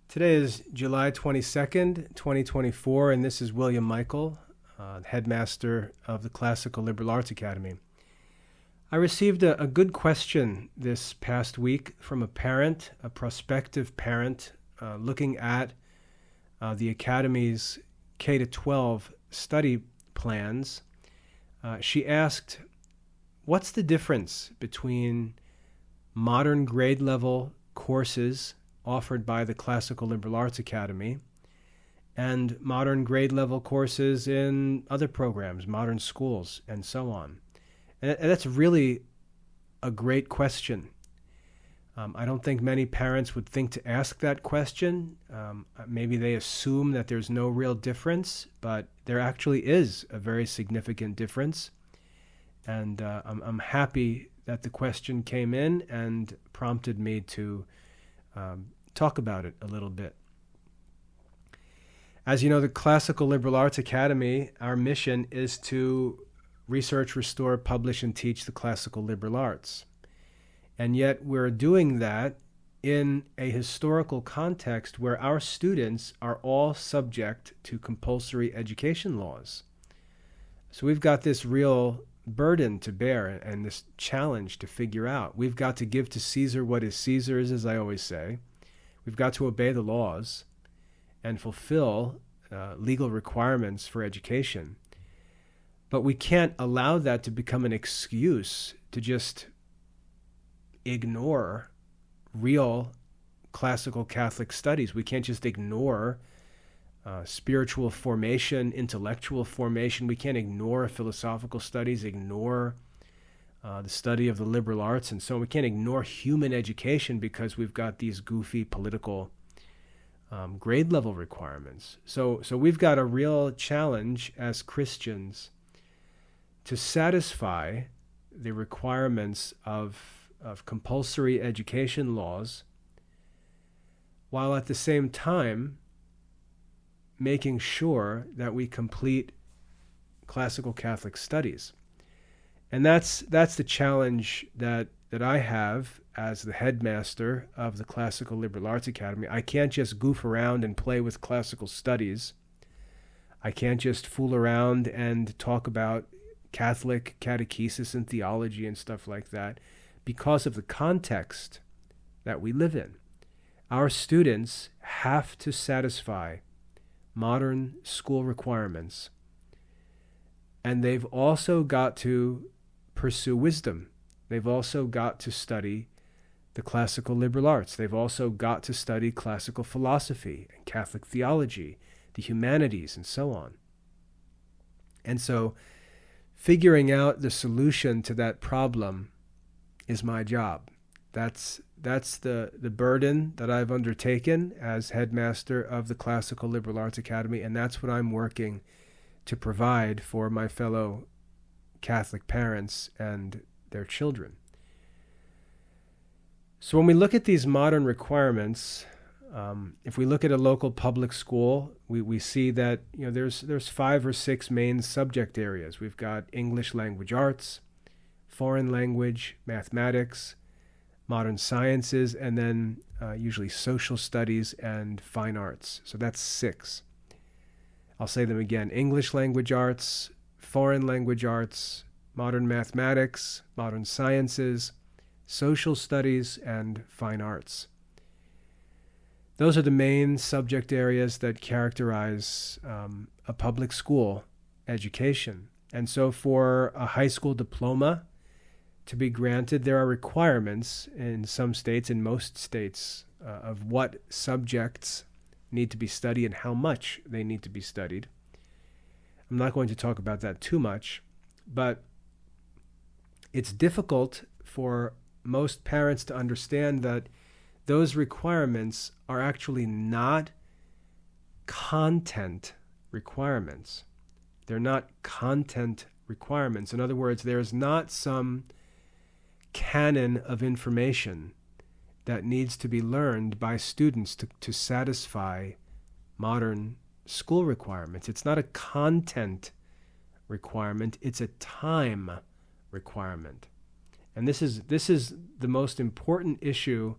Today is July 22nd, 2024, and this is William Michael, headmaster of the Classical Liberal Arts Academy. I received a good question this past week from a parent, a prospective parent, looking at the Academy's K-12 study plans. She asked, what's the difference between modern grade level courses offered by the Classical Liberal Arts Academy and modern grade level courses in other programs, modern schools, and so on? And that's really a great question. I don't think many parents would think to ask that question. Maybe they assume that there's no real difference, but there actually is a very significant difference. And I'm happy that the question came in and prompted me to talk about it a little bit. As you know, the Classical Liberal Arts Academy, our mission is to research, restore, publish, and teach the classical liberal arts. And yet we're doing that in a historical context where our students are all subject to compulsory education laws. So we've got this real burden to bear and this challenge to figure out. We've got to give to Caesar what is Caesar's, as I always say. We've got to obey the laws and fulfill legal requirements for education. But we can't allow that to become an excuse to just ignore real classical Catholic studies. We can't just ignore spiritual formation, intellectual formation. We can't ignore philosophical studies, ignore the study of the liberal arts, and so on. We can't ignore human education because we've got these goofy political grade level requirements. So we've got a real challenge as Christians to satisfy the requirements of compulsory education laws, while at the same time making sure that we complete classical Catholic studies. And that's the challenge that I have as the headmaster of the Classical Liberal Arts Academy. I can't just goof around and play with classical studies. I can't just fool around and talk about Catholic catechesis and theology and stuff like that, because of the context that we live in. Our students have to satisfy modern school requirements, and they've also got to pursue wisdom. They've also got to study the classical liberal arts. They've also got to study classical philosophy and Catholic theology, the humanities, and so on. And so figuring out the solution to that problem is my job. That's the burden that I've undertaken as headmaster of the Classical Liberal Arts Academy, and that's what I'm working to provide for my fellow Catholic parents and their children. So when we look at these modern requirements, if we look at a local public school, we see that there's 5 or 6 main subject areas. We've got English language arts, foreign language, mathematics, modern sciences, and then usually social studies and fine arts. So that's 6. I'll say them again: English language arts, foreign language arts, modern mathematics, modern sciences, social studies, and fine arts. Those are the main subject areas that characterize a public school education. And so for a high school diploma to be granted, there are requirements in some states, in most states, of what subjects need to be studied and how much they need to be studied. I'm not going to talk about that too much, but it's difficult for most parents to understand that those requirements are actually not content requirements. They're not content requirements. In other words, there's not some canon of information that needs to be learned by students to satisfy modern school requirements. It's not a content requirement, it's a time requirement. And this is the most important issue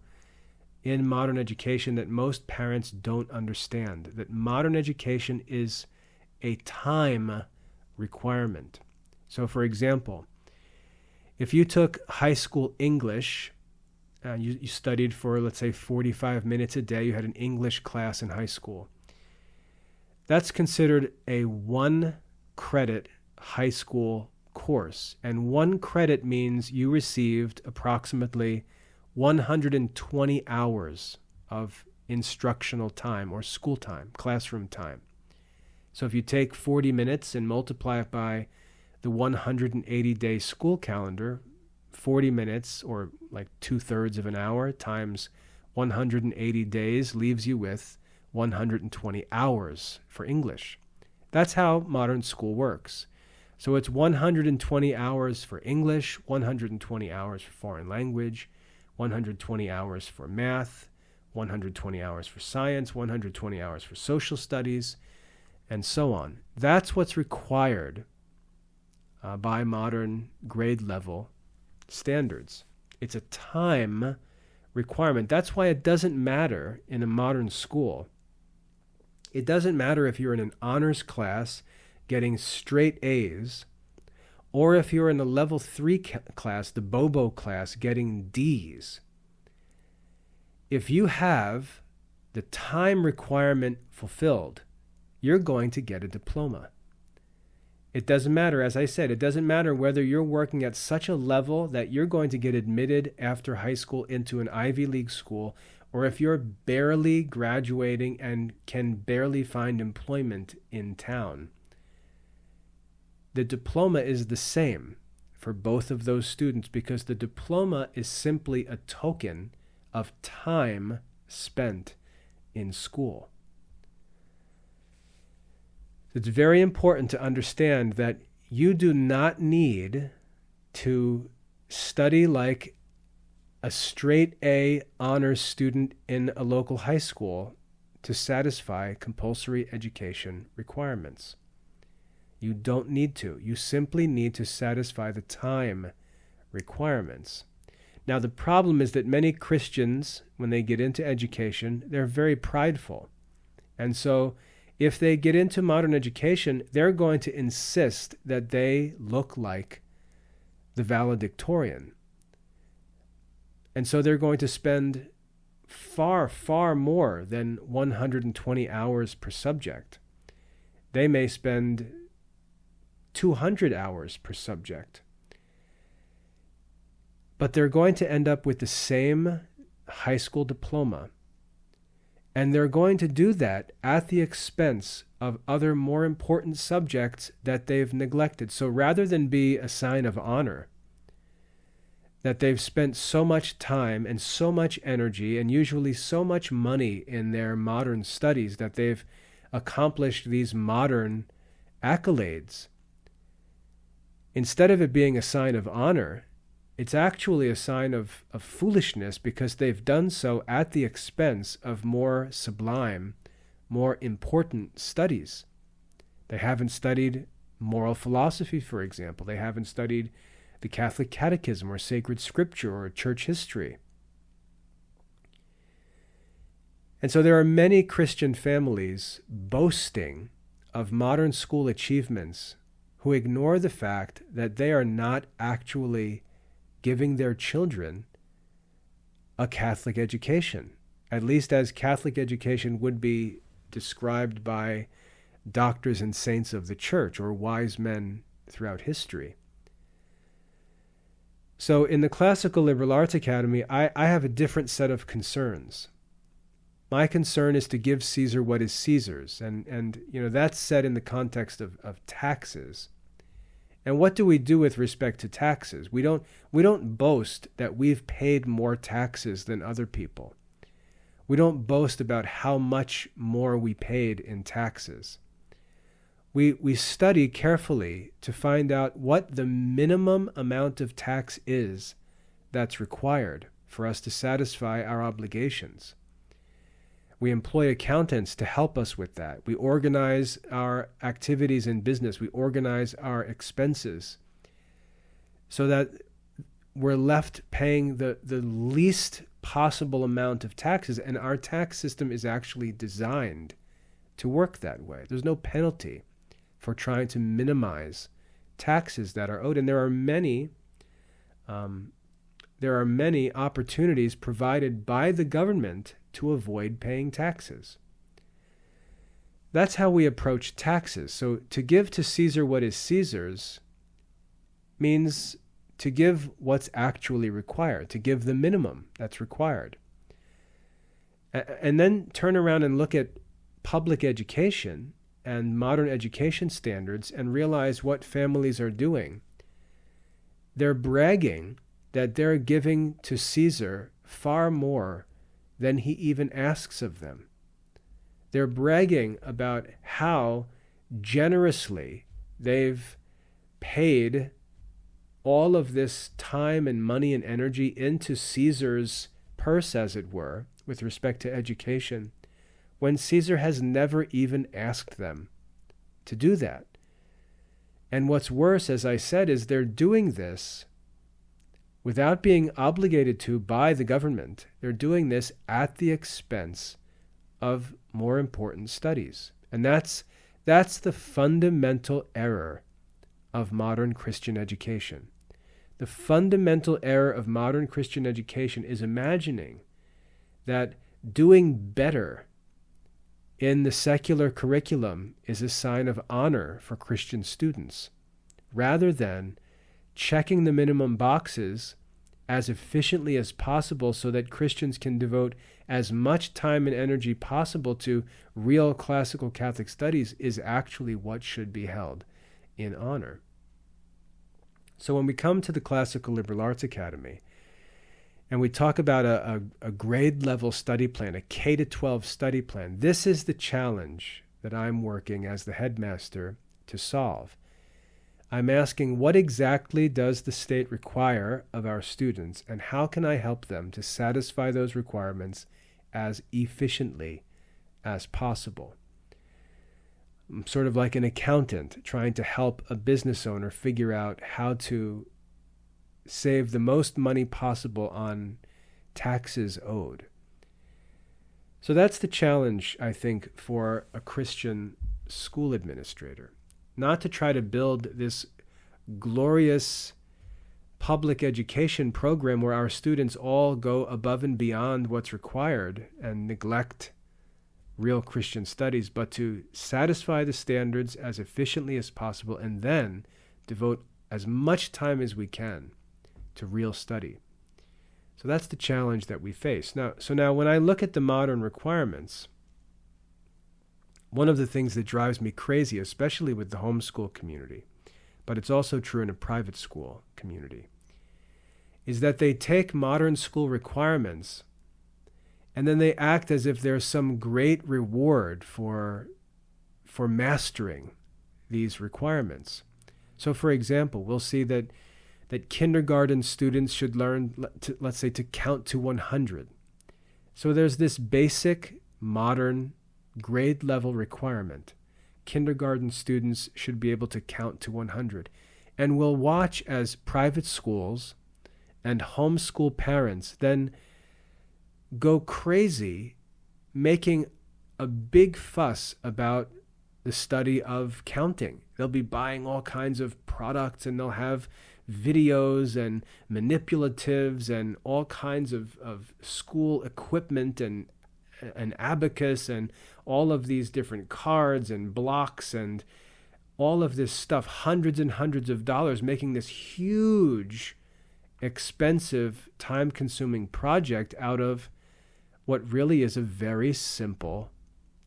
in modern education that most parents don't understand, that modern education is a time requirement. So, for example, if you took high school English, you studied for, let's say, 45 minutes a day, you had an English class in high school, that's considered a 1-credit high school course. And 1 credit means you received approximately 120 hours of instructional time or school time, classroom time. So if you take 40 minutes and multiply it by the 180-day school calendar, 40 minutes, or like 2/3 of an hour, times 180 days leaves you with 120 hours for English. That's how modern school works. So it's 120 hours for English, 120 hours for foreign language, 120 hours for math, 120 hours for science, 120 hours for social studies, and so on. That's what's required by modern grade level standards. It's a time requirement. That's why it doesn't matter in a modern school. It doesn't matter if you're in an honors class getting straight A's, or if you're in a level 3 class, the Bobo class, getting D's. If you have the time requirement fulfilled, you're going to get a diploma. It doesn't matter, as I said, it doesn't matter whether you're working at such a level that you're going to get admitted after high school into an Ivy League school, or if you're barely graduating and can barely find employment in town. The diploma is the same for both of those students because the diploma is simply a token of time spent in school. It's very important to understand that you do not need to study like a straight A honors student in a local high school to satisfy compulsory education requirements. You don't need to. You simply need to satisfy the time requirements. Now, the problem is that many Christians, when they get into education, they're very prideful. And so if they get into modern education, they're going to insist that they look like the valedictorian. And so they're going to spend far, far more than 120 hours per subject. They may spend 200 hours per subject. But they're going to end up with the same high school diploma. And they're going to do that at the expense of other more important subjects that they've neglected. So rather than be a sign of honor, that they've spent so much time and so much energy and usually so much money in their modern studies that they've accomplished these modern accolades, instead of it being a sign of honor, it's actually a sign of foolishness because they've done so at the expense of more sublime, more important studies. They haven't studied moral philosophy, for example. They haven't studied the Catholic Catechism or sacred scripture or church history. And so there are many Christian families boasting of modern school achievements who ignore the fact that they are not actually giving their children a Catholic education, at least as Catholic education would be described by doctors and saints of the church or wise men throughout history. So in the Classical Liberal Arts Academy, I have a different set of concerns. My concern is to give Caesar what is Caesar's, and that's said in the context of taxes. And what do we do with respect to taxes? We don't boast that we've paid more taxes than other people. We don't boast about how much more we paid in taxes. We study carefully to find out what the minimum amount of tax is that's required for us to satisfy our obligations. We employ accountants to help us with that. We organize our activities in business. We organize our expenses so that we're left paying the least possible amount of taxes. And our tax system is actually designed to work that way. There's no penalty for trying to minimize taxes that are owed. And there are many opportunities provided by the government to avoid paying taxes. That's how we approach taxes. So to give to Caesar what is Caesar's means to give what's actually required, to give the minimum that's required. And then turn around and look at public education and modern education standards and realize what families are doing. They're bragging that they're giving to Caesar far more than he even asks of them. They're bragging about how generously they've paid all of this time and money and energy into Caesar's purse, as it were, with respect to education, when Caesar has never even asked them to do that. And what's worse, as I said, is they're doing this without being obligated to by the government. They're doing this at the expense of more important studies. And that's the fundamental error of modern Christian education. The fundamental error of modern Christian education is imagining that doing better in the secular curriculum is a sign of honor for Christian students, rather than checking the minimum boxes as efficiently as possible so that Christians can devote as much time and energy possible to real classical Catholic studies is actually what should be held in honor. So when we come to the Classical Liberal Arts Academy and we talk about a grade level study plan, a K-12 study plan, this is the challenge that I'm working as the headmaster to solve. I'm asking, what exactly does the state require of our students, and how can I help them to satisfy those requirements as efficiently as possible? I'm sort of like an accountant trying to help a business owner figure out how to save the most money possible on taxes owed. So that's the challenge, I think, for a Christian school administrator. Not to try to build this glorious public education program where our students all go above and beyond what's required and neglect real Christian studies, but to satisfy the standards as efficiently as possible and then devote as much time as we can to real study. So that's the challenge that we face. Now, when I look at the modern requirements, one of the things that drives me crazy, especially with the homeschool community, but it's also true in a private school community, is that they take modern school requirements and then they act as if there's some great reward for mastering these requirements. So, for example, we'll see that kindergarten students should learn, let's say, to count to 100. So there's this basic modern grade level requirement. Kindergarten students should be able to count to 100. And we'll watch as private schools and homeschool parents then go crazy making a big fuss about the study of counting. They'll be buying all kinds of products and they'll have videos and manipulatives and all kinds of school equipment and an abacus and all of these different cards and blocks and all of this stuff, hundreds and hundreds of dollars, making this huge, expensive, time-consuming project out of what really is a very simple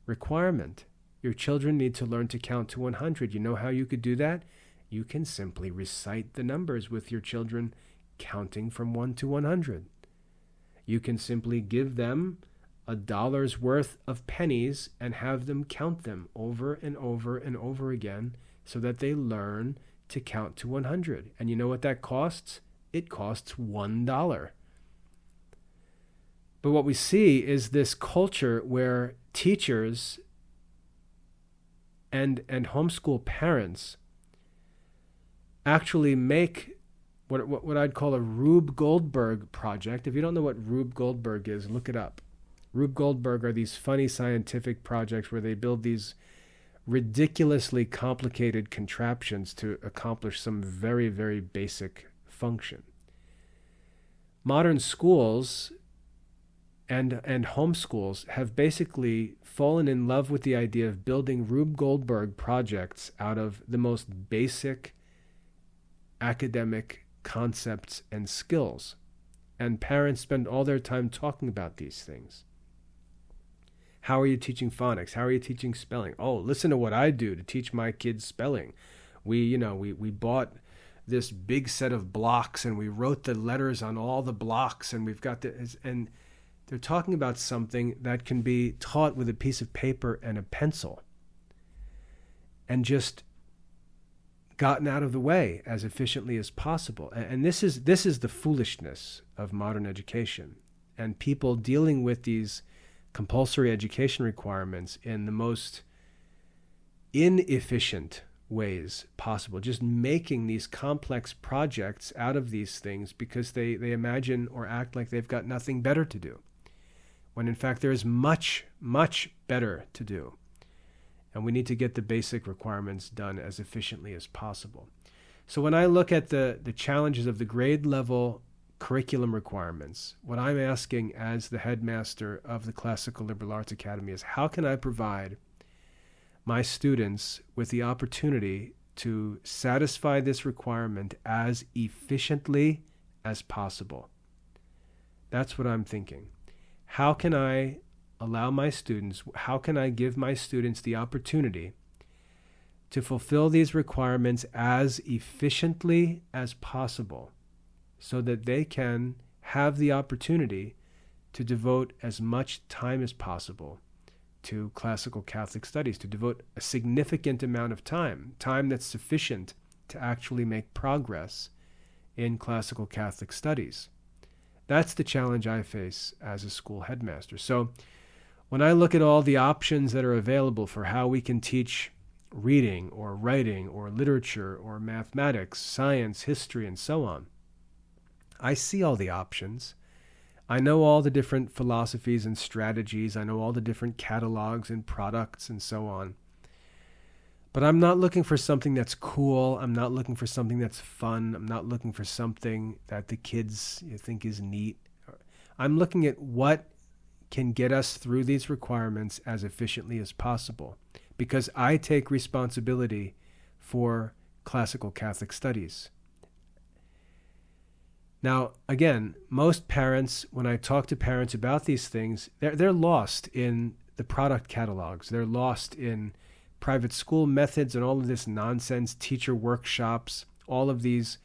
requirement. Your children need to learn to count to 100. You know how you could do that? You can simply recite the numbers with your children counting from 1 to 100. You can simply give them $1's worth of pennies and have them count them over and over and over again so that they learn to count to 100. And you know what that costs? It costs $1. But what we see is this culture where teachers and homeschool parents actually make what I'd call a Rube Goldberg project. If you don't know what Rube Goldberg is, look it up. Rube Goldberg are these funny scientific projects where they build these ridiculously complicated contraptions to accomplish some very, very basic function. Modern schools and homeschools have basically fallen in love with the idea of building Rube Goldberg projects out of the most basic academic concepts and skills. And parents spend all their time talking about these things. How are you teaching phonics? How are you teaching spelling? Oh, listen to what I do to teach my kids spelling. We bought this big set of blocks and we wrote the letters on all the blocks, and we've got and they're talking about something that can be taught with a piece of paper and a pencil, and just gotten out of the way as efficiently as possible. And this is the foolishness of modern education, and people dealing with these compulsory education requirements in the most inefficient ways possible, just making these complex projects out of these things because they imagine or act like they've got nothing better to do, when in fact there is much, much better to do. And we need to get the basic requirements done as efficiently as possible. So when I look at the challenges of the grade level curriculum requirements, what I'm asking as the headmaster of the Classical Liberal Arts Academy is, how can I provide my students with the opportunity to satisfy this requirement as efficiently as possible? That's what I'm thinking. How can I allow my students, how can I give my students the opportunity to fulfill these requirements as efficiently as possible, so that they can have the opportunity to devote as much time as possible to classical Catholic studies, to devote a significant amount of time that's sufficient to actually make progress in classical Catholic studies. That's the challenge I face as a school headmaster. So when I look at all the options that are available for how we can teach reading or writing or literature or mathematics, science, history, and so on, I see all the options. I know all the different philosophies and strategies. I know all the different catalogs and products and so on. But I'm not looking for something that's cool. I'm not looking for something that's fun. I'm not looking for something that the kids think is neat. I'm looking at what can get us through these requirements as efficiently as possible, because I take responsibility for classical Catholic studies. Now, again, most parents, when I talk to parents about these things, they're lost in the product catalogs. They're lost in private school methods and all of this nonsense, teacher workshops, all of these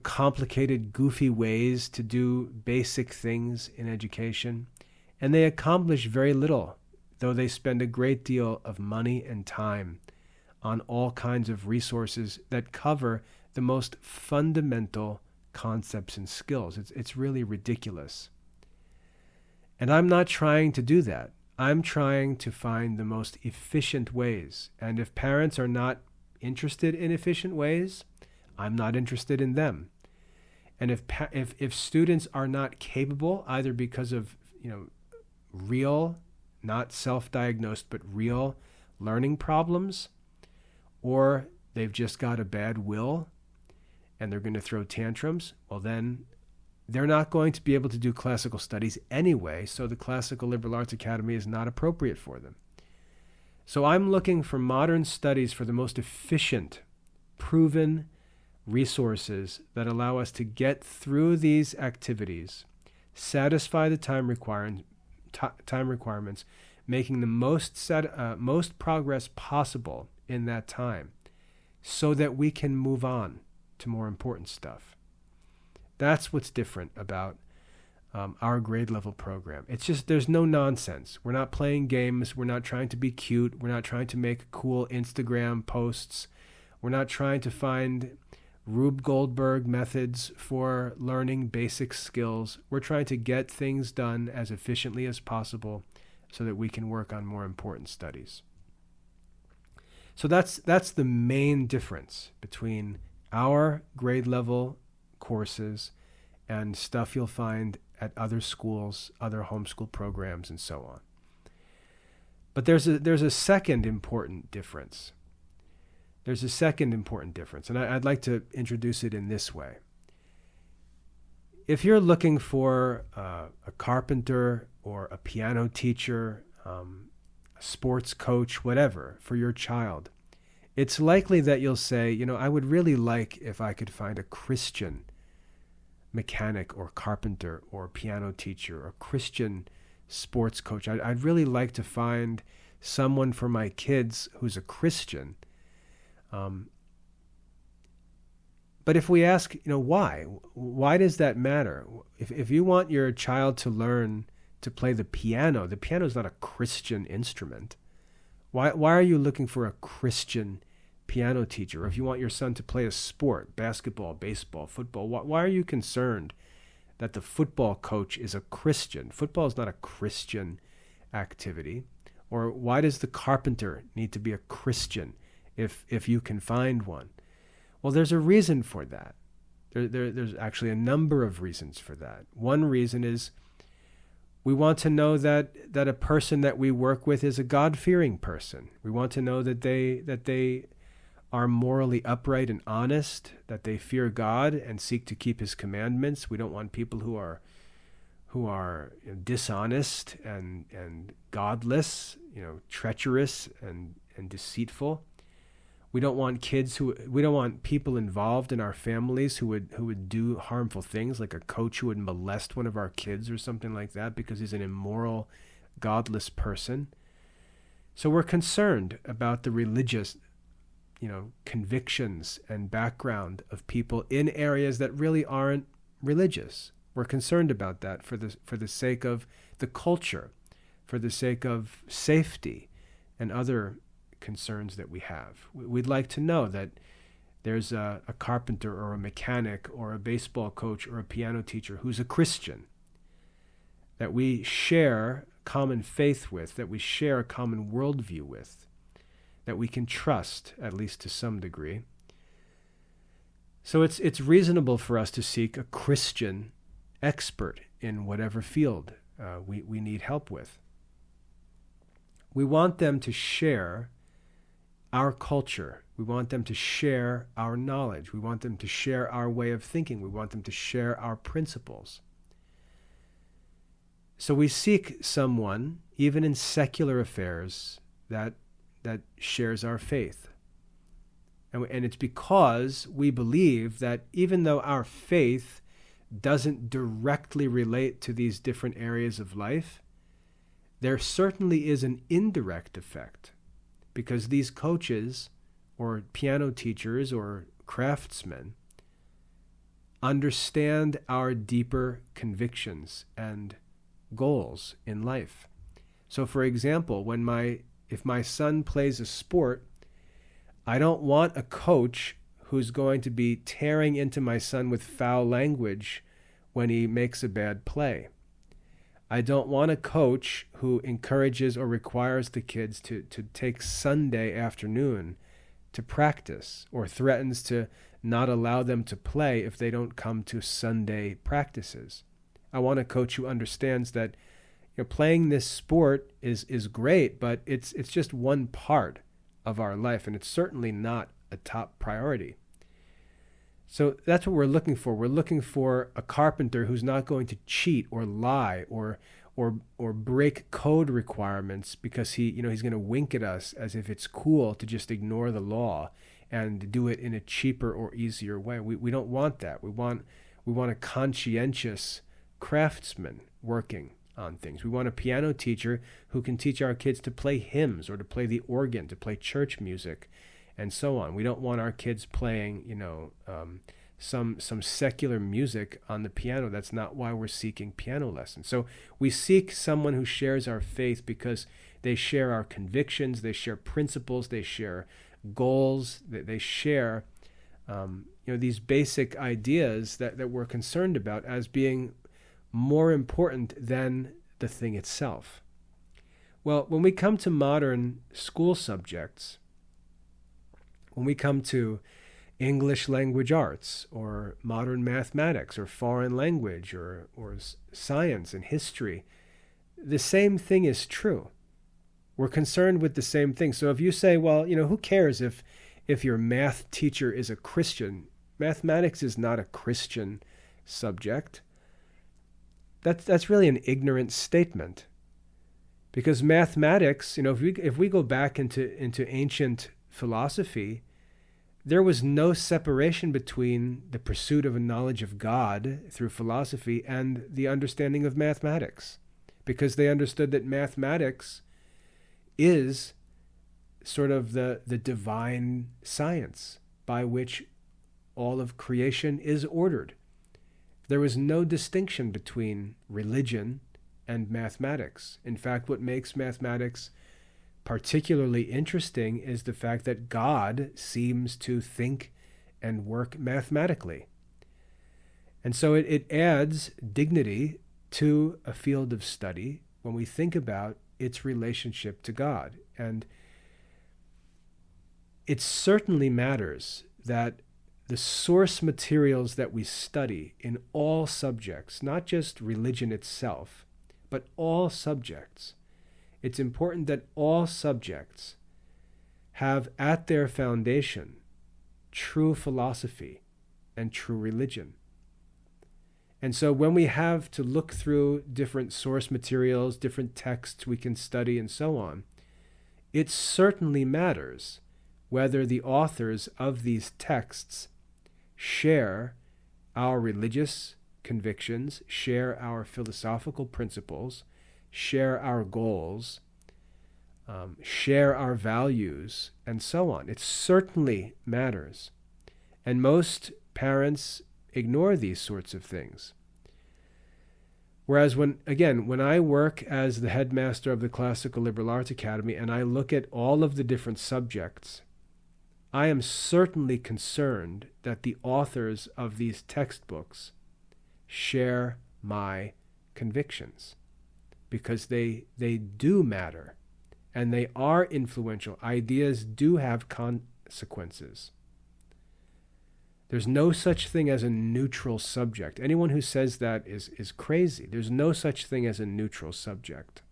complicated, goofy ways to do basic things in education. And they accomplish very little, though they spend a great deal of money and time on all kinds of resources that cover the most fundamental concepts and skills. It's really ridiculous. And I'm not trying to do that. I'm trying to find the most efficient ways. And if parents are not interested in efficient ways, I'm not interested in them. And if students are not capable, either because of real, not self-diagnosed, but real learning problems, or they've just got a bad will and they're going to throw tantrums, well then they're not going to be able to do classical studies anyway, so the Classical Liberal Arts Academy is not appropriate for them. So I'm looking for modern studies for the most efficient, proven resources that allow us to get through these activities, satisfy the time requirements, making the most progress possible in that time, so that we can move on to more important stuff. That's what's different about our grade level program. It's just, there's no nonsense. We're not playing games. We're not trying to be cute. We're not trying to make cool Instagram posts. We're not trying to find Rube Goldberg methods for learning basic skills. We're trying to get things done as efficiently as possible so that we can work on more important studies. So that's the main difference between our grade level courses and stuff you'll find at other schools, other homeschool programs, and so on. But there's a second important difference. There's a second important difference, and I'd like to introduce it in this way. If you're looking for a carpenter or a piano teacher, a sports coach, whatever, for your child, it's likely that you'll say, I would really like if I could find a Christian mechanic or carpenter or piano teacher or Christian sports coach. I'd really like to find someone for my kids who's a Christian. But if we ask, why does that matter? If you want your child to learn to play the piano is not a Christian instrument. Why are you looking for a Christian piano teacher? Or if you want your son to play a sport, basketball, baseball, football, why are you concerned that the football coach is a Christian? Football is not a Christian activity. Or why does the carpenter need to be a Christian if you can find one? Well, there's a reason for that. There's actually a number of reasons for that. One reason is we want to know that a person that we work with is a God-fearing person. We want to know that they are morally upright and honest, that they fear God and seek to keep his commandments. We don't want people who are dishonest and godless, treacherous and deceitful. We don't want people involved in our families who would do harmful things, like a coach who would molest one of our kids or something like that because he's an immoral, godless person. So we're concerned about the religious, convictions and background of people in areas that really aren't religious. We're concerned about that for the sake of the culture, for the sake of safety and other concerns that we have. We'd like to know that there's a carpenter or a mechanic or a baseball coach or a piano teacher who's a Christian, that we share common faith with, that we share a common worldview with, that we can trust, at least to some degree. So it's reasonable for us to seek a Christian expert in whatever field we need help with. We want them to share our culture. We want them to share our knowledge. We want them to share our way of thinking. We want them to share our principles. So we seek someone, even in secular affairs, that shares our faith. And it's because we believe that even though our faith doesn't directly relate to these different areas of life, there certainly is an indirect effect, because these coaches or piano teachers or craftsmen understand our deeper convictions and goals in life. So for example, if my son plays a sport, I don't want a coach who's going to be tearing into my son with foul language when he makes a bad play. I don't want a coach who encourages or requires the kids to take Sunday afternoon to practice, or threatens to not allow them to play if they don't come to Sunday practices. I want a coach who understands that playing this sport is great, but it's just one part of our life, and it's certainly not a top priority. So that's what we're looking for. We're looking for a carpenter who's not going to cheat or lie or break code requirements because he's going to wink at us as if it's cool to just ignore the law and do it in a cheaper or easier way. We don't want that. We want a conscientious craftsman working on things. We want a piano teacher who can teach our kids to play hymns or to play the organ, to play church music, and so on. We don't want our kids playing, some secular music on the piano. That's not why we're seeking piano lessons. So we seek someone who shares our faith because they share our convictions, they share principles, they share goals, they share these basic ideas that we're concerned about as being more important than the thing itself. Well, when we come to modern school subjects, when we come to English language arts or modern mathematics or foreign language or science and history. The same thing is true. We're concerned with the same thing. So if you say, well, who cares if your math teacher is a Christian? Mathematics is not a Christian subject. That's really an ignorant statement. Because mathematics, if we go back into ancient philosophy, there was no separation between the pursuit of a knowledge of God through philosophy and the understanding of mathematics, because they understood that mathematics is sort of the divine science by which all of creation is ordered. There was no distinction between religion and mathematics. In fact, what makes mathematics particularly interesting is the fact that God seems to think and work mathematically. And so it adds dignity to a field of study when we think about its relationship to God. And it certainly matters that the source materials that we study in all subjects, not just religion itself, but all subjects, it's important that all subjects have at their foundation true philosophy and true religion. And so when we have to look through different source materials, different texts we can study and so on, it certainly matters whether the authors of these texts share our religious convictions, share our philosophical principles, share our goals, share our values, and so on. It certainly matters. And most parents ignore these sorts of things. Whereas when I work as the headmaster of the Classical Liberal Arts Academy and I look at all of the different subjects, I am certainly concerned that the authors of these textbooks share my convictions, because they do matter and they are influential. Ideas do have consequences. There's no such thing as a neutral subject. Anyone who says that is crazy. There's no such thing as a neutral subject.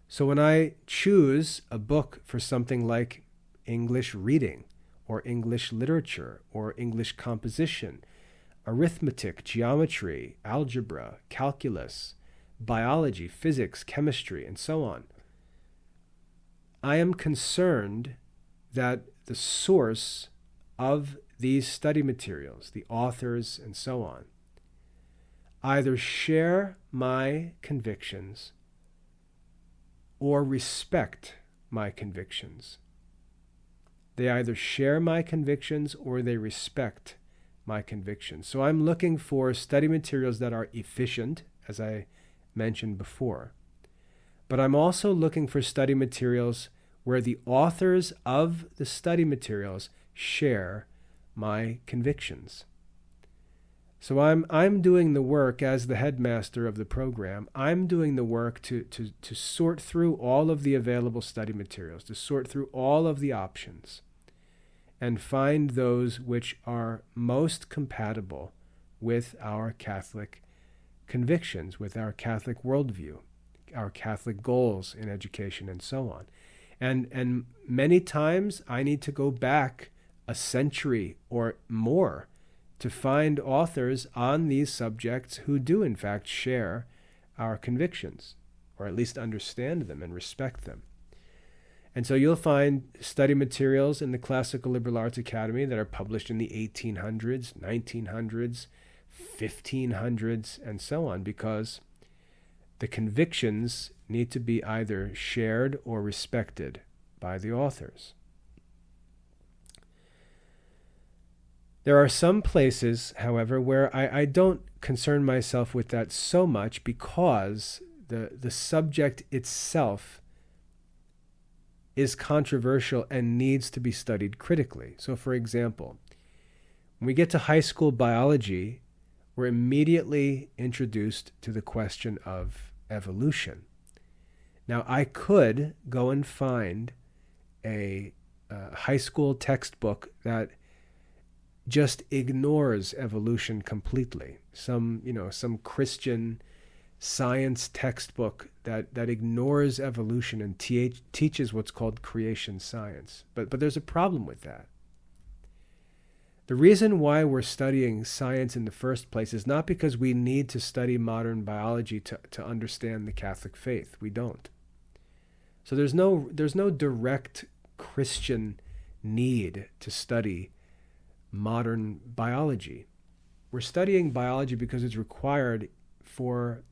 So when I choose a book for something like English reading or English literature or English composition, arithmetic, geometry, algebra, calculus, biology, physics, chemistry, and so on, I am concerned that the source of these study materials, the authors and so on, either share my convictions or respect my convictions. They either share my convictions or they respect my convictions. So I'm looking for study materials that are efficient, as I mentioned before. But I'm also looking for study materials where the authors of the study materials share my convictions. So I'm doing the work as the headmaster of the program. I'm doing the work to sort through all of the available study materials, to sort through all of the options, and find those which are most compatible with our Catholic convictions, with our Catholic worldview, our Catholic goals in education, and so on. And many times I need to go back a century or more to find authors on these subjects who do in fact share our convictions, or at least understand them and respect them. And so you'll find study materials in the Classical Liberal Arts Academy that are published in the 1800s, 1900s, 1500s, and so on, because the convictions need to be either shared or respected by the authors. There are some places, however, where I don't concern myself with that so much, because the subject itself is controversial and needs to be studied critically. So, for example, when we get to high school biology, we're immediately introduced to the question of evolution. Now, I could go and find a high school textbook that just ignores evolution completely. Some Christian science textbook that ignores evolution and teaches what's called creation science. But there's a problem with that. The reason why we're studying science in the first place is not because we need to study modern biology to understand the Catholic faith. We don't. So there's no direct Christian need to study modern biology. We're studying biology because it's required for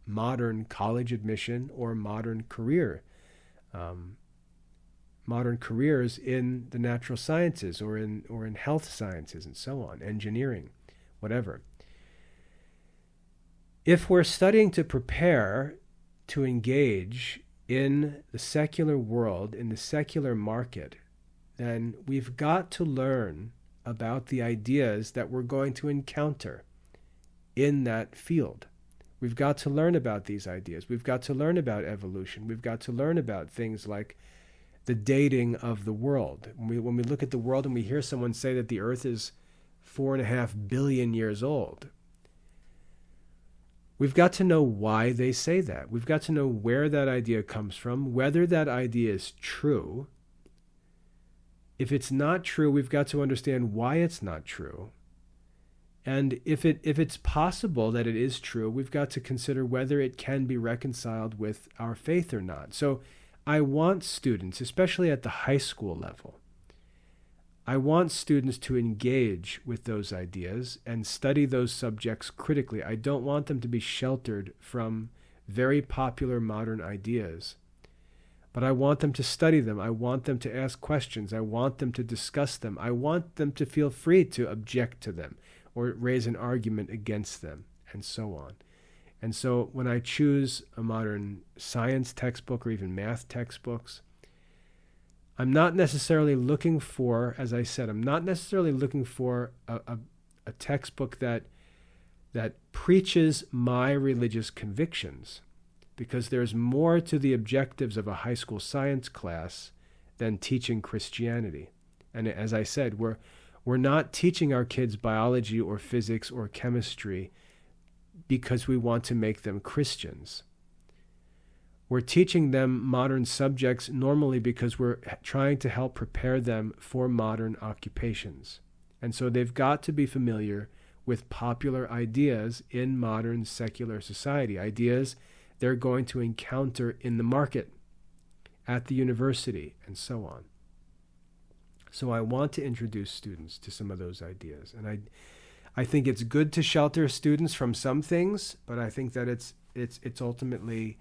modern college admission or modern careers in the natural sciences or in health sciences and so on, engineering, whatever. If we're studying to prepare to engage in the secular world, in the secular market, then we've got to learn about the ideas that we're going to encounter in that field. We've got to learn about these ideas. We've got to learn about evolution. We've got to learn about things like the dating of the world. When we look at the world and we hear someone say that the earth is 4.5 billion years old, we've got to know why they say that. We've got to know where that idea comes from, whether that idea is true. If it's not true, we've got to understand why it's not true. And if it's possible that it is true, we've got to consider whether it can be reconciled with our faith or not. So I want students, especially at the high school level, I want students to engage with those ideas and study those subjects critically. I don't want them to be sheltered from very popular modern ideas, but I want them to study them. I want them to ask questions. I want them to discuss them. I want them to feel free to object to them or raise an argument against them, and so on. And so when I choose a modern science textbook or even math textbooks, I'm not necessarily looking for, as I said, I'm not necessarily looking for a textbook that preaches my religious convictions, because there's more to the objectives of a high school science class than teaching Christianity. And as I said, we're not teaching our kids biology or physics or chemistry because we want to make them Christians. We're teaching them modern subjects normally because we're trying to help prepare them for modern occupations. And so they've got to be familiar with popular ideas in modern secular society, ideas they're going to encounter in the market, at the university, and so on. So I want to introduce students to some of those ideas. And I think it's good to shelter students from some things, but I think that it's ultimately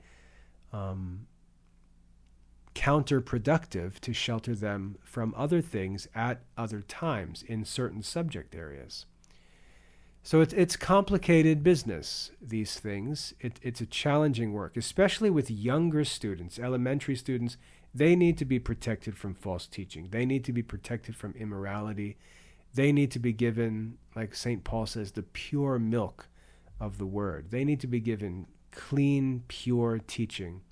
counterproductive to shelter them from other things at other times in certain subject areas. So it's complicated business, these things. It's a challenging work, especially with younger students, elementary students. They need to be protected from false teaching. They need to be protected from immorality. They need to be given, like St. Paul says, the pure milk of the word. They need to be given clean, pure teaching.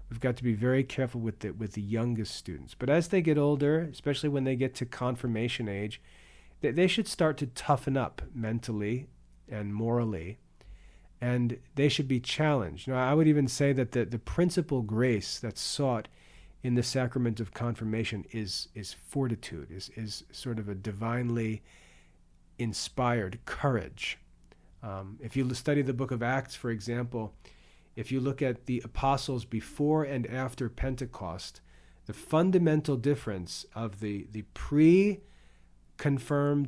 We've got to be very careful with the youngest students. But as they get older, especially when they get to confirmation age, they should start to toughen up mentally and morally, and they should be challenged. I would even say that the principal grace that's sought in the sacrament of confirmation is fortitude, is sort of a divinely inspired courage. If you study the book of Acts, for example, if you look at the apostles before and after Pentecost, the fundamental difference of the pre-confirmed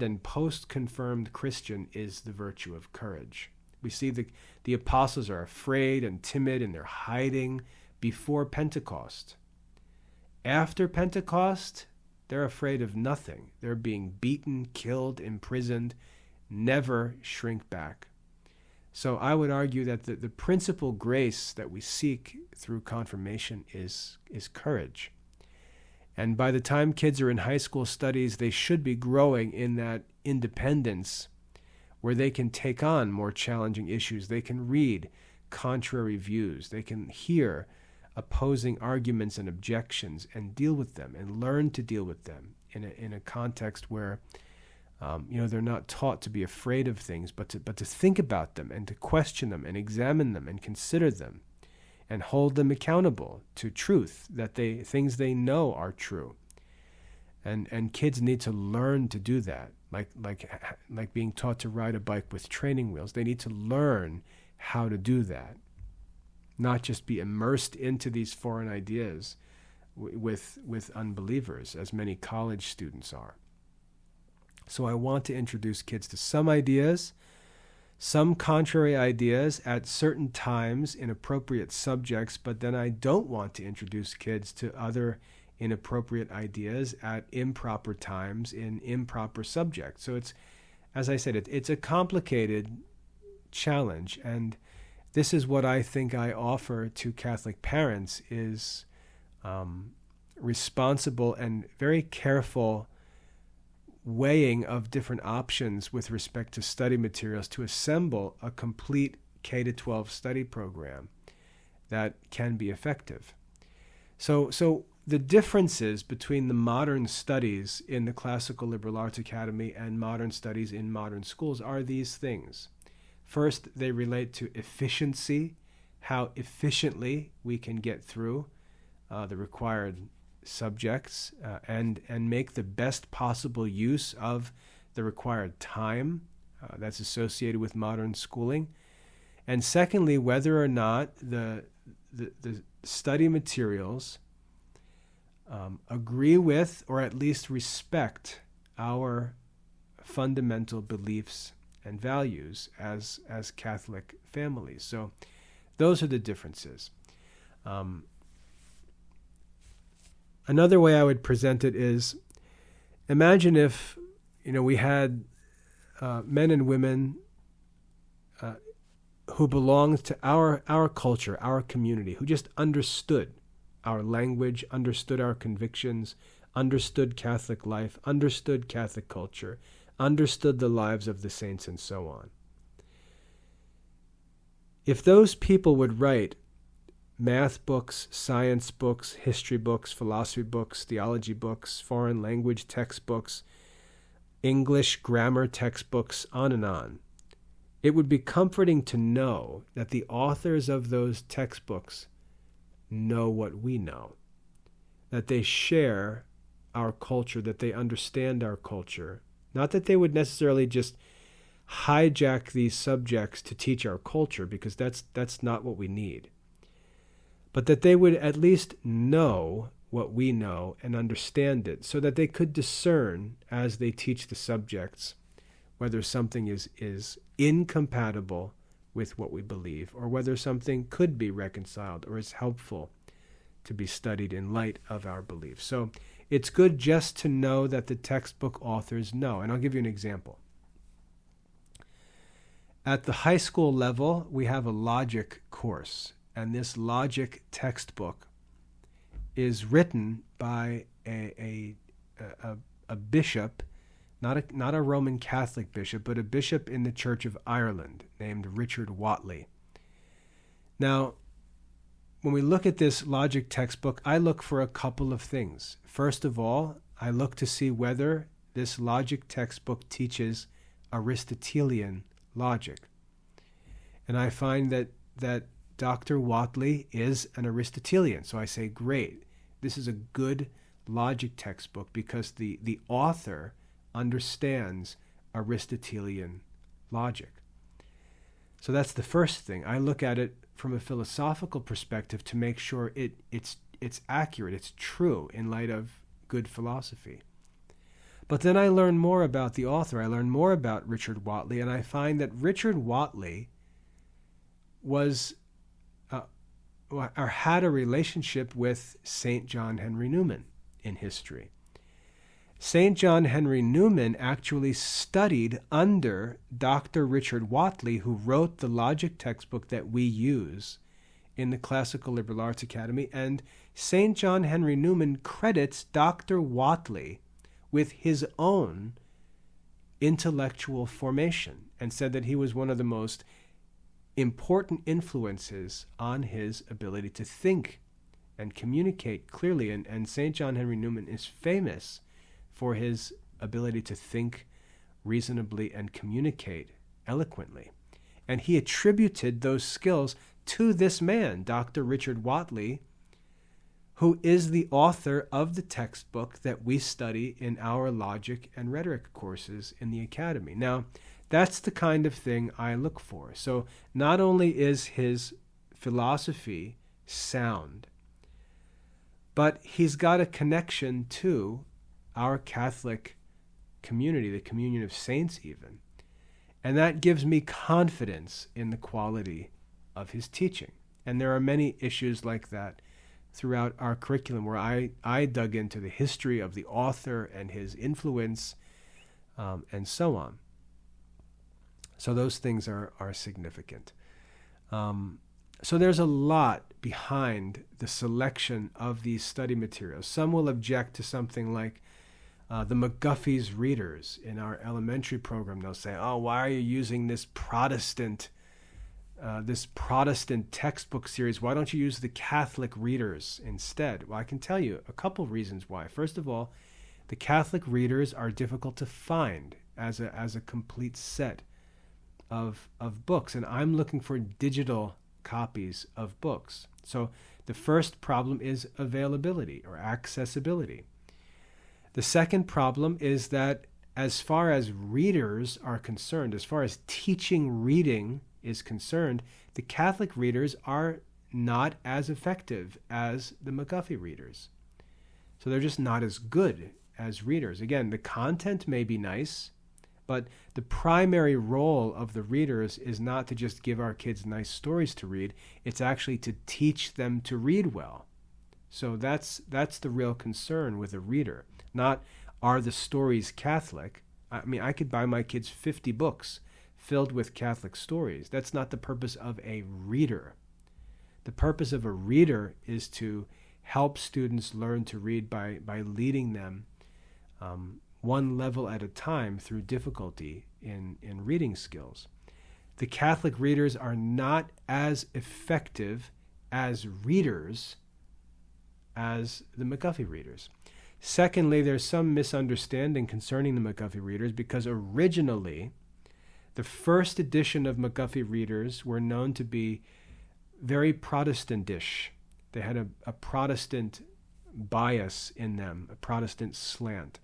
and post-confirmed Christian is the virtue of courage. We see the apostles are afraid and timid and they're hiding before Pentecost. After Pentecost, they're afraid of nothing. They're being beaten, killed, imprisoned, never shrink back. So I would argue that the principal grace that we seek through confirmation is courage. And by the time kids are in high school studies, they should be growing in that independence where they can take on more challenging issues. They can read contrary views. They can hear opposing arguments and objections and deal with them and learn to deal with them in a context where they're not taught to be afraid of things, but to think about them and to question them and examine them and consider them and hold them accountable to truth, that things they know are true. And kids need to learn to do that, like being taught to ride a bike with training wheels. They need to learn how to do that, not just be immersed into these foreign ideas with unbelievers, as many college students are. So I want to introduce kids to some ideas, some contrary ideas at certain times in appropriate subjects, but then I don't want to introduce kids to other inappropriate ideas at improper times in improper subjects. So it's, as I said, it's a complicated challenge, and this is what I think I offer to Catholic parents is responsible and very careful weighing of different options with respect to study materials to assemble a complete K-12 study program that can be effective. So the differences between the modern studies in the Classical Liberal Arts Academy and modern studies in modern schools are these things. First, they relate to efficiency, how efficiently we can get through the required subjects and make the best possible use of the required time that's associated with modern schooling. And secondly, whether or not the study materials agree with or at least respect our fundamental beliefs and values as Catholic families. So those are the differences. Another way I would present it is, imagine if we had men and women who belonged to our culture, our community, who just understood our language, understood our convictions, understood Catholic life, understood Catholic culture, understood the lives of the saints, and so on. If those people would write math books, science books, history books, philosophy books, theology books, foreign language textbooks, English grammar textbooks, on and on, it would be comforting to know that the authors of those textbooks know what we know, that they share our culture, that they understand our culture. Not that they would necessarily just hijack these subjects to teach our culture, because that's not what we need. But that they would at least know what we know and understand it, so that they could discern as they teach the subjects whether something is incompatible with what we believe, or whether something could be reconciled or is helpful to be studied in light of our beliefs. So it's good just to know that the textbook authors know. And I'll give you an example. At the high school level, we have a logic course, and this logic textbook is written by a bishop, not a Roman Catholic bishop, but a bishop in the Church of Ireland named Richard Whatley. Now, when we look at this logic textbook, I look for a couple of things. First of all, I look to see whether this logic textbook teaches Aristotelian logic. And I find that Dr. Whatley is an Aristotelian. So I say, great, this is a good logic textbook because the author understands Aristotelian logic. So that's the first thing. I look at it from a philosophical perspective to make sure it's accurate, it's true in light of good philosophy. But then I learn more about the author. I learn more about Richard Whatley, and I find that Richard Whatley was or had a relationship with St. John Henry Newman in history. St. John Henry Newman actually studied under Dr. Richard Whatley, who wrote the logic textbook that we use in the Classical Liberal Arts Academy, and St. John Henry Newman credits Dr. Whatley with his own intellectual formation and said that he was one of the most important influences on his ability to think and communicate clearly. And St. John Henry Newman is famous for his ability to think reasonably and communicate eloquently. And he attributed those skills to this man, Dr. Richard Whatley, who is the author of the textbook that we study in our logic and rhetoric courses in the academy. Now, that's the kind of thing I look for. So not only is his philosophy sound, but he's got a connection to our Catholic community, the communion of saints even. And that gives me confidence in the quality of his teaching. And there are many issues like that throughout our curriculum where I dug into the history of the author and his influence, and so on. So those things are significant. So there's a lot behind the selection of these study materials. Some will object to something like the McGuffey's readers in our elementary program. They'll say, "Oh, why are you using this Protestant textbook series? Why don't you use the Catholic readers instead?" Well, I can tell you a couple reasons why. First of all, the Catholic readers are difficult to find as a complete set of books, and I'm looking for digital copies of books. So the first problem is availability or accessibility. The second problem is that as far as readers are concerned, as far as teaching reading is concerned, the Catholic readers are not as effective as the McGuffey readers. So they're just not as good as readers. Again, the content may be nice, but the primary role of the readers is not to just give our kids nice stories to read. It's actually to teach them to read well. So that's the real concern with a reader. Not, are the stories Catholic? I mean, I could buy my kids 50 books filled with Catholic stories. That's not the purpose of a reader. The purpose of a reader is to help students learn to read by leading them one level at a time through difficulty in reading skills. The Catholic readers are not as effective as readers as the McGuffey readers. Secondly, there's some misunderstanding concerning the McGuffey readers because originally the first edition of McGuffey readers were known to be very Protestantish. They had a Protestant bias in them, a Protestant slant.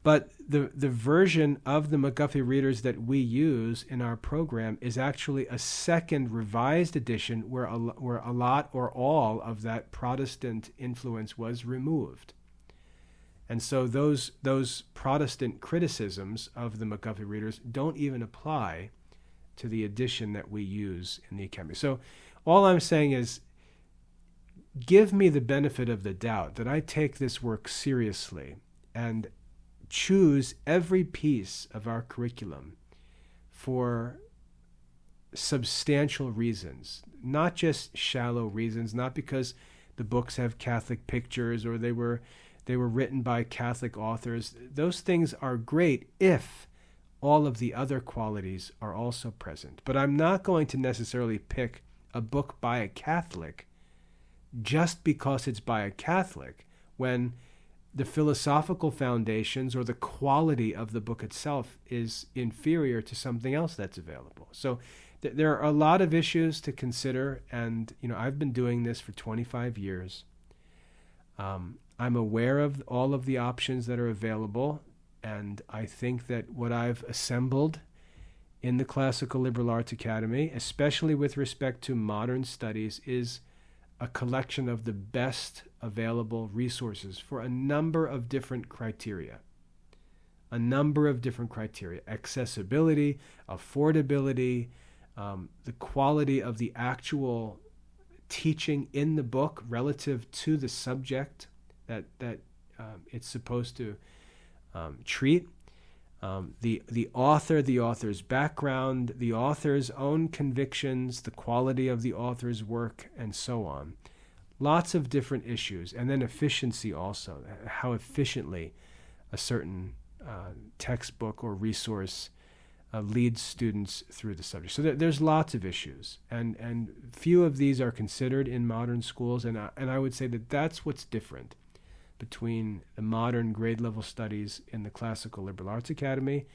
But the version of the McGuffey readers that we use in our program is actually a second revised edition where a lot or all of that Protestant influence was removed. And so those Protestant criticisms of the McGuffey readers don't even apply to the edition that we use in the Academy. So all I'm saying is, give me the benefit of the doubt that I take this work seriously and choose every piece of our curriculum for substantial reasons, not just shallow reasons, not because the books have Catholic pictures or they were written by Catholic authors. Those things are great if all of the other qualities are also present. But I'm not going to necessarily pick a book by a Catholic just because it's by a Catholic when the philosophical foundations or the quality of the book itself is inferior to something else that's available. So there are a lot of issues to consider, and I've been doing this for 25 years. I'm aware of all of the options that are available, and I think that what I've assembled in the Classical Liberal Arts Academy, especially with respect to modern studies, is a collection of the best available resources for a number of different criteria. Accessibility, affordability, the quality of the actual teaching in the book relative to the subject that it's supposed to treat, the author, the author's background, the author's own convictions, the quality of the author's work, and so on. Lots of different issues. And then efficiency also, how efficiently a certain textbook or resource leads students through the subject. So there's lots of issues, and few of these are considered in modern schools, and I would say that that's what's different between the modern grade level studies in the Classical Liberal Arts Academy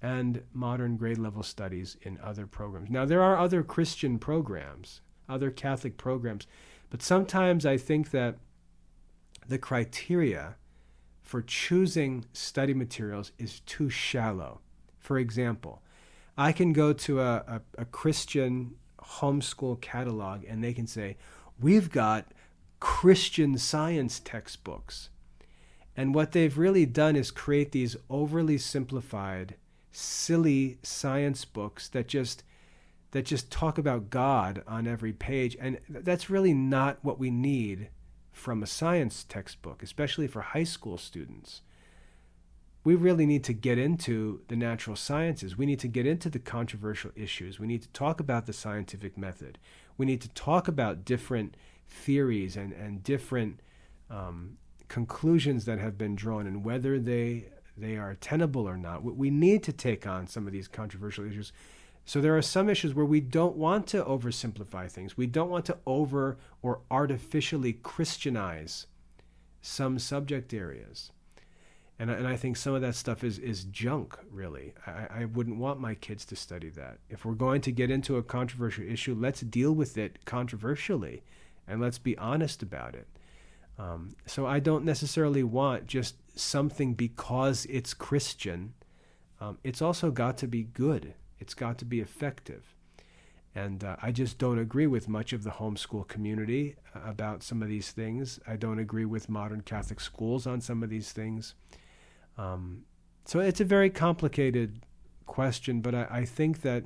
and modern grade level studies in other programs. Now, there are other Christian programs, other Catholic programs, but sometimes I think that the criteria for choosing study materials is too shallow. For example, I can go to a Christian homeschool catalog and they can say, we've got Christian science textbooks. And what they've really done is create these overly simplified, silly science books that just talk about God on every page. And that's really not what we need from a science textbook, especially for high school students. We really need to get into the natural sciences. We need to get into the controversial issues. We need to talk about the scientific method. We need to talk about different theories and different conclusions that have been drawn and whether they are tenable or not. We need to take on some of these controversial issues. So there are some issues where we don't want to oversimplify things. We don't want to over or artificially Christianize some subject areas. And I think some of that stuff is junk, really. I wouldn't want my kids to study that. If we're going to get into a controversial issue, let's deal with it controversially, and let's be honest about it. So I don't necessarily want just something because it's Christian. It's also got to be good. It's got to be effective. And I just don't agree with much of the homeschool community about some of these things. I don't agree with modern Catholic schools on some of these things. So it's a very complicated question, but I think that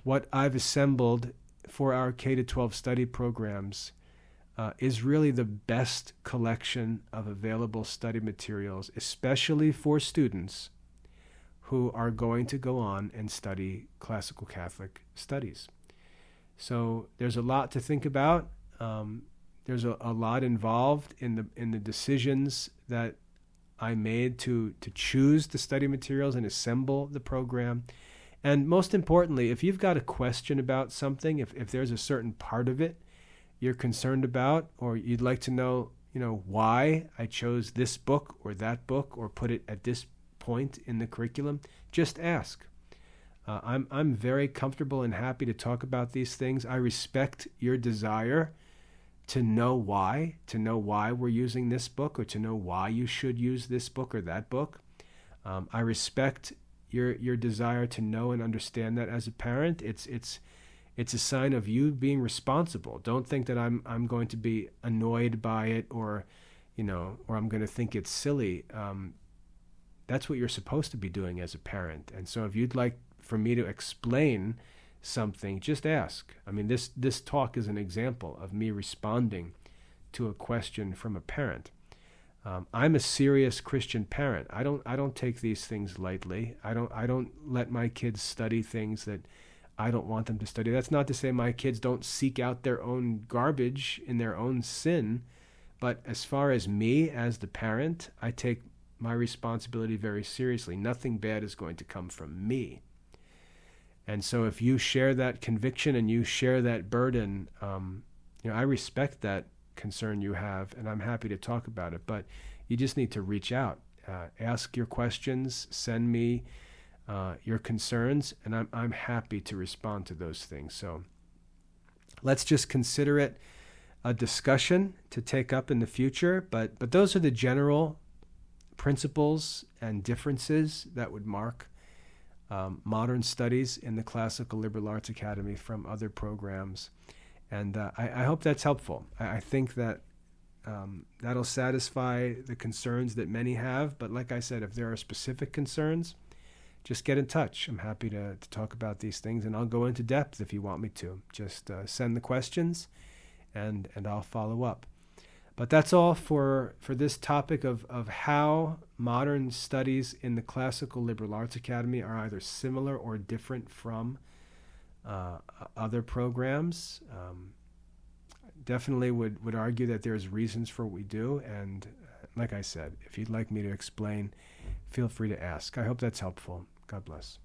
what I've assembled for our K-12 study programs is really the best collection of available study materials, especially for students who are going to go on and study classical Catholic studies. So there's a lot to think about. There's a lot involved in the decisions that I made to choose the study materials and assemble the program. And most importantly, if you've got a question about something, if there's a certain part of it you're concerned about, or you'd like to know, why I chose this book or that book or put it at this point in the curriculum, just ask. I'm very comfortable and happy to talk about these things. I respect your desire to know why we're using this book, or to know why you should use this book or that book. I respect your desire to know and understand that as a parent. It's a sign of you being responsible. Don't think that I'm going to be annoyed by it, or I'm going to think it's silly. That's what you're supposed to be doing as a parent. And so if you'd like for me to explain something, just ask. I mean, this talk is an example of me responding to a question from a parent. I'm a serious Christian parent. I don't take these things lightly. I don't let my kids study things that I don't want them to study. That's not to say my kids don't seek out their own garbage in their own sin, but as far as me as the parent, I take my responsibility very seriously. Nothing bad is going to come from me. And so if you share that conviction and you share that burden, I respect that concern you have, and I'm happy to talk about it. But you just need to reach out, ask your questions, send me your concerns, and I'm happy to respond to those things. So let's just consider it a discussion to take up in the future. But those are the general principles and differences that would mark modern studies in the Classical Liberal Arts Academy from other programs. And I hope that's helpful. I think that that'll satisfy the concerns that many have. But like I said, if there are specific concerns, just get in touch. I'm happy to talk about these things, and I'll go into depth if you want me to. Just send the questions, and I'll follow up. But that's all for this topic of how modern studies in the Classical Liberal Arts Academy are either similar or different from other programs. Definitely would argue that there's reasons for what we do. And like I said, if you'd like me to explain, feel free to ask. I hope that's helpful. God bless.